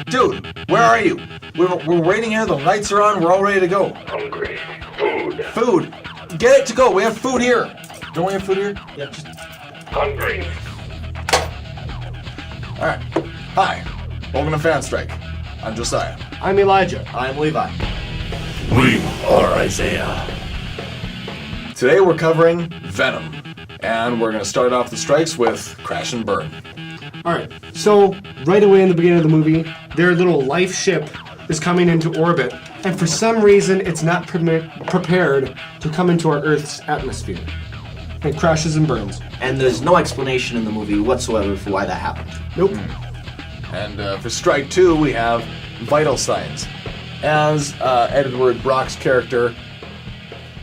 Dude, where are you? We're waiting here, the lights are on, we're all ready to go. Hungry. Food. Food! Get it to go, we have food here! Don't we have food here? Yeah. Hungry. Alright. Hi. Welcome to Fan Strike. I'm Josiah. I'm Elijah. I'm Levi. We are Isaiah. Today we're covering Venom. And we're gonna start off the strikes with Crash and Burn. Alright, so right away in the beginning of the movie, their little life ship is coming into orbit, and for some reason it's not prepared to come into our Earth's atmosphere. It crashes and burns. And there's no explanation in the movie whatsoever for why that happened. Nope. And for Strike 2, we have Vital Signs. As Edward Brock's character...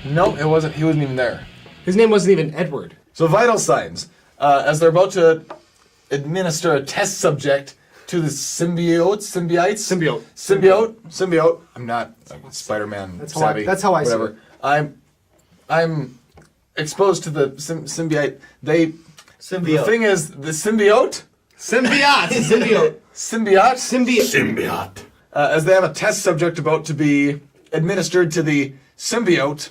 No, he wasn't even there. His name wasn't even Edward. So Vital Signs, as they're about to administer a test subject to the symbiote. I'm not Spider-Man savvy. That's how I see it. I'm exposed to the symbiote. The Symbiote. thing is, the symbiote? Symbiote. Symbiote. As they have a test subject about to be administered to the symbiote,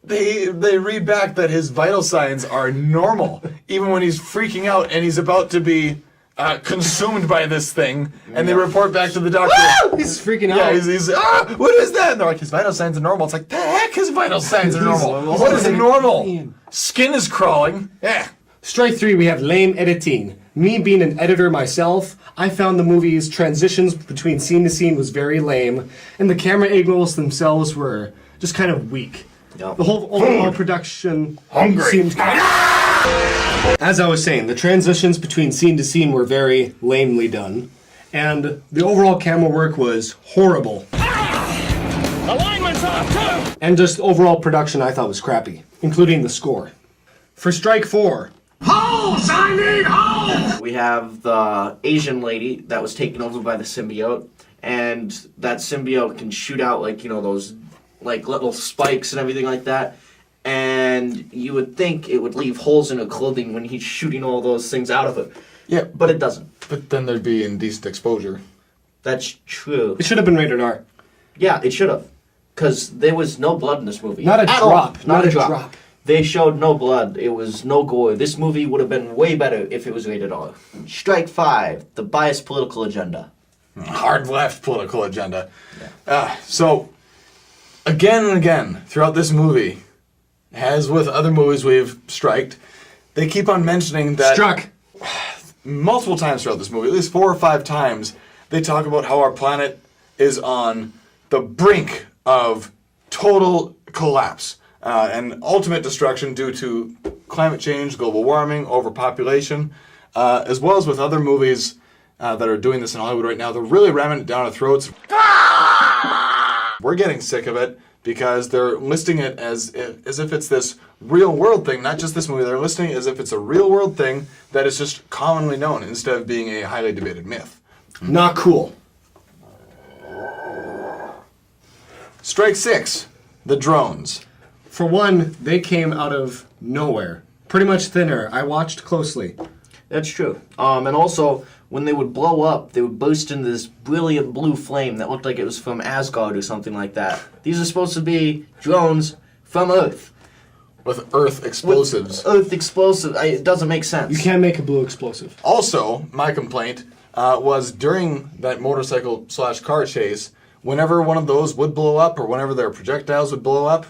they read back that his vital signs are normal, even when he's freaking out and he's about to be consumed by this thing, and they report back to the doctor. He's freaking out. Yeah, he's what is that? And they're like, his vital signs are normal. It's like, the heck, his vital signs are normal. What is normal? Skin is crawling. Yeah. Strike 3, we have lame Editeen. Me being an editor myself, I found the movie's transitions between scene to scene was very lame, and the camera angles themselves were just kind of weak. Yep. The whole overall production seemed As I was saying, the transitions between scene to scene were very lamely done, and the overall camera work was horrible. Alignment's off too! And just overall production I thought was crappy, including the score. For Strike 4, Holes! I need holes! We have the Asian lady that was taken over by the symbiote, and that symbiote can shoot out those little spikes and everything like that. And you would think it would leave holes in her clothing when he's shooting all those things out of it. Yeah, But it doesn't. but then there'd be indecent exposure. That's true. it should have been rated R. Yeah, it should have. Because there was no blood in this movie. Not a At drop. all. Not a drop. They showed no blood. It was no gore. This movie would have been way better if it was rated R. Strike 5, the biased political agenda. Hard left political agenda. So, again and again, throughout this movie, as with other movies we've striked, they keep on mentioning that... Struck. Multiple times throughout this movie, at least 4 or 5 times, they talk about how our planet is on the brink of total collapse and ultimate destruction due to climate change, global warming, overpopulation, as well as with other movies that are doing this in Hollywood right now. They're really ramming it down our throats. We're getting sick of it because they're listing it as if it's this real world thing, not just this movie. They're listing it as if it's a real world thing that is just commonly known instead of being a highly debated myth. Not cool. Strike 6, the drones. For one, they came out of nowhere. Pretty much thin air. I watched closely. That's true. And also, when they would blow up, they would burst into this brilliant blue flame that looked like it was from Asgard or something like that. These are supposed to be drones from Earth. With Earth explosives. Earth explosive. It doesn't make sense. You can't make a blue explosive. Also, my complaint was during that motorcycle/car chase, whenever one of those would blow up or whenever their projectiles would blow up,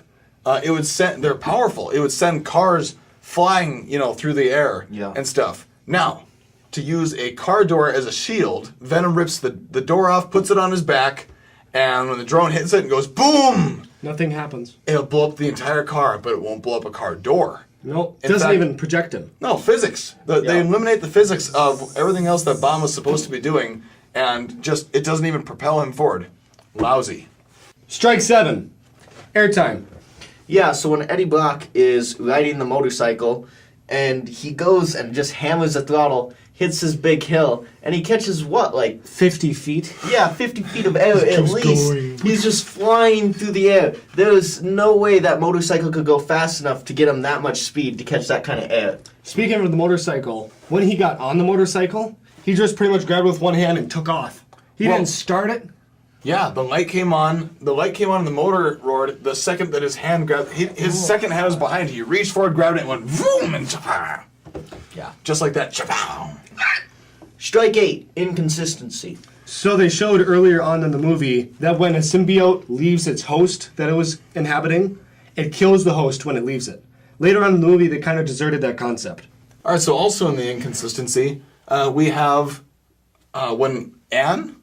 it would send. They're powerful. It would send cars flying, through the air and stuff. Now, to use a car door as a shield, Venom rips the door off, puts it on his back, and when the drone hits it and goes boom, Nothing happens. it'll blow up the entire car, but it won't blow up a car door. Nope. In Doesn't fact- even project him. No, physics. They eliminate the physics of everything else that bomb was supposed to be doing, and just it doesn't even propel him forward. Lousy. Strike 7. Airtime. Yeah, so when Eddie Brock is riding the motorcycle, and he goes and just hammers the throttle, hits this big hill, and he catches what, like 50 feet. Yeah, 50 feet of air at keeps least. going. He's just flying through the air. There's no way that motorcycle could go fast enough to get him that much speed to catch that kind of air. Speaking of the motorcycle, when he got on the motorcycle, he just pretty much grabbed it with one hand and took off. He Well- didn't start it. Yeah, the light came on. The light came on and the motor roared. The second that his hand grabbed, his second hand was behind. He reached forward, grabbed it, and went vroom, and cha. Yeah. Just like that. Cha-pow. Strike 8, Inconsistency. So they showed earlier on in the movie that when a symbiote leaves its host that it was inhabiting, it kills the host when it leaves it. Later on in the movie, they kind of deserted that concept. All right, so also in the inconsistency, we have when Anne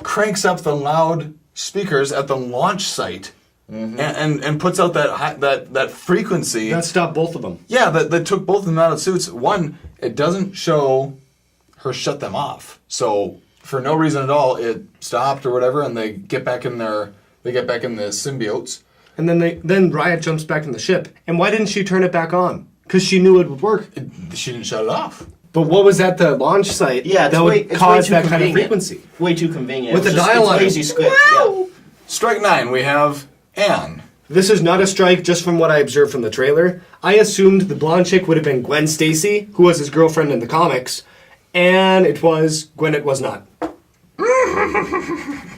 cranks up the loud speakers at the launch site and puts out that frequency. That stopped both of them. Yeah, that took both of them out of suits. One, it doesn't show her shut them off. So for no reason at all, it stopped or whatever, and they get back in the symbiotes. And then Riot jumps back in the ship. And why didn't she turn it back on? Because she knew it would work. She didn't shut it off. But what was at the launch site Yeah, that would cause that kind of frequency? Way too convenient. With It's the just- dial it's on it. lazy script. Yeah. Strike 9, we have Anne. This is not a strike just from what I observed from the trailer. I assumed the blonde chick would have been Gwen Stacy, who was his girlfriend in the comics, and it was not.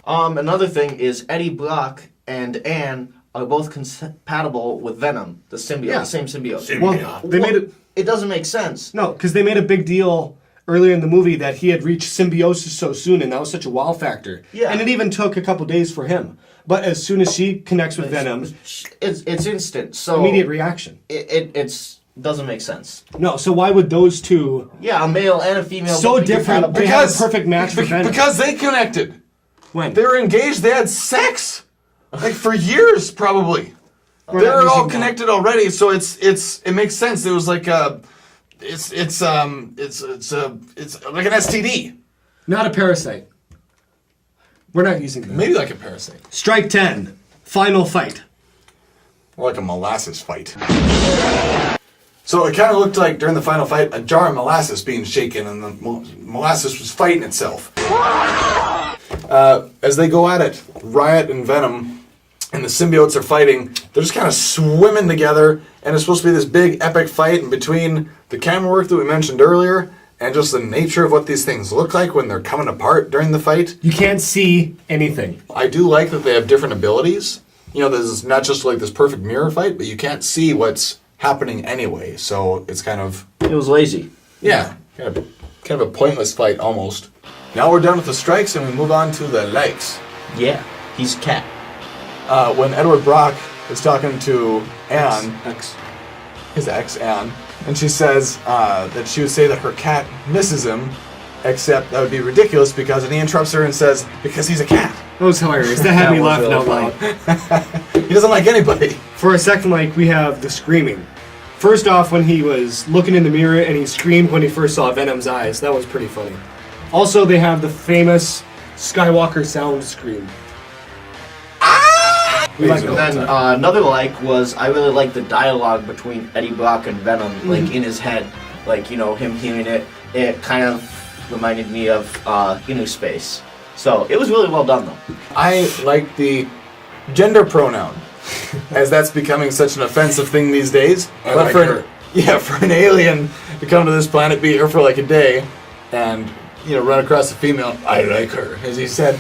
Another thing is Eddie Brock and Anne are both compatible with Venom, the symbiote, Yeah. the same symbiote. Well, they made it... It doesn't make sense. No, because they made a big deal earlier in the movie that he had reached symbiosis so soon, and that was such a wow factor. Yeah. And it even took a couple days for him. But as soon as she connects with Venom, It's instant. So immediate reaction. It doesn't make sense. No, so why would those two... Yeah, a male and a female. So would be different. compatible. They have a perfect match for Venom. Because they connected. When? They were engaged. They had sex, like for years, probably. We're They not were all using that. connected already, so it makes sense. It was like it's like an STD, Not a parasite. We're not using that. maybe like a parasite, Strike 10. Final fight. or like a molasses fight. So it kind of looked like during the final fight, a jar of molasses being shaken, and the molasses was fighting itself. As they go at it, Riot and Venom and the symbiotes are fighting. They're just kind of swimming together, and it's supposed to be this big epic fight. And between the camera work that we mentioned earlier and just the nature of what these things look like when they're coming apart during the fight, You can't see anything. I do like that they have different abilities. You know, there's not just like this perfect mirror fight, but you can't see what's happening anyway. So it's kind of, It was lazy. yeah, kind of a pointless fight almost. Now we're done with the strikes and we move on to the likes. Yeah, he's cat. When Edward Brock is talking to Anne, X. his ex, Anne, and she says that she would say that her cat misses him, except that would be ridiculous because, and he interrupts her and says, because he's a cat. That was hilarious. That had That me was laughing really out loud. He doesn't like anybody. For a second, like, we have the screaming. First off, when he was looking in the mirror and he screamed when he first saw Venom's eyes. That was pretty funny. Also, they have the famous Skywalker sound scream. We like And that. then another like was I really like the dialogue between Eddie Brock and Venom, like in his head, like him hearing it. It kind of reminded me of Inner Space. So it was really well done though. I like the gender pronoun, as that's becoming such an offensive thing these days. I like her. For an alien to come to this planet, be here for like a day, and run across a female. I like her, as he said.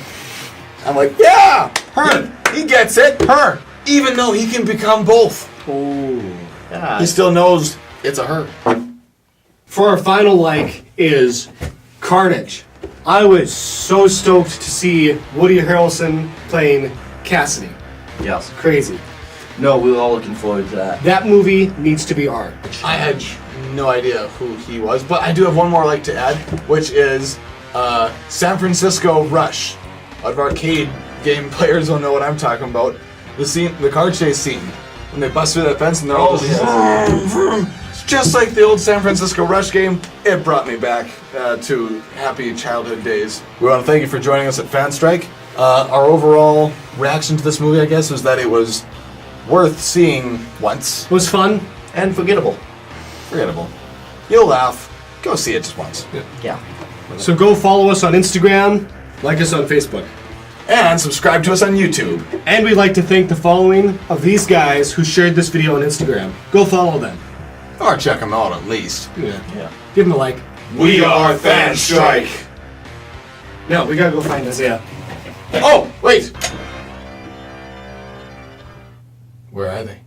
I'm like, yeah, her. He gets it, her. Even though he can become both, Yeah. he still knows it's a her. For our final like is Carnage. I was so stoked to see Woody Harrelson playing Cassidy. Yes. Crazy. No, we were all looking forward to that. That movie needs to be art. I had no idea who he was, but I do have one more like to add, which is San Francisco Rush. A lot of arcade game players will know what I'm talking about. The car chase scene when they bust through that fence and they're all just vroom, vroom. It's just like the old San Francisco Rush game. It brought me back to happy childhood days. We want to thank you for joining us at Fan Strike. Our overall reaction to this movie, I guess, was that it was worth seeing once. It was fun. And forgettable. Forgettable. You'll laugh. Go see it just once. Yeah. So go follow us on Instagram, like us on Facebook. And subscribe to us on YouTube. And we'd like to thank the following of these guys who shared this video on Instagram. Go follow them. Or check them out at least. Yeah. Give them a like. We are Fan Strike. No, we gotta go find Isaiah. Oh, wait. Where are they?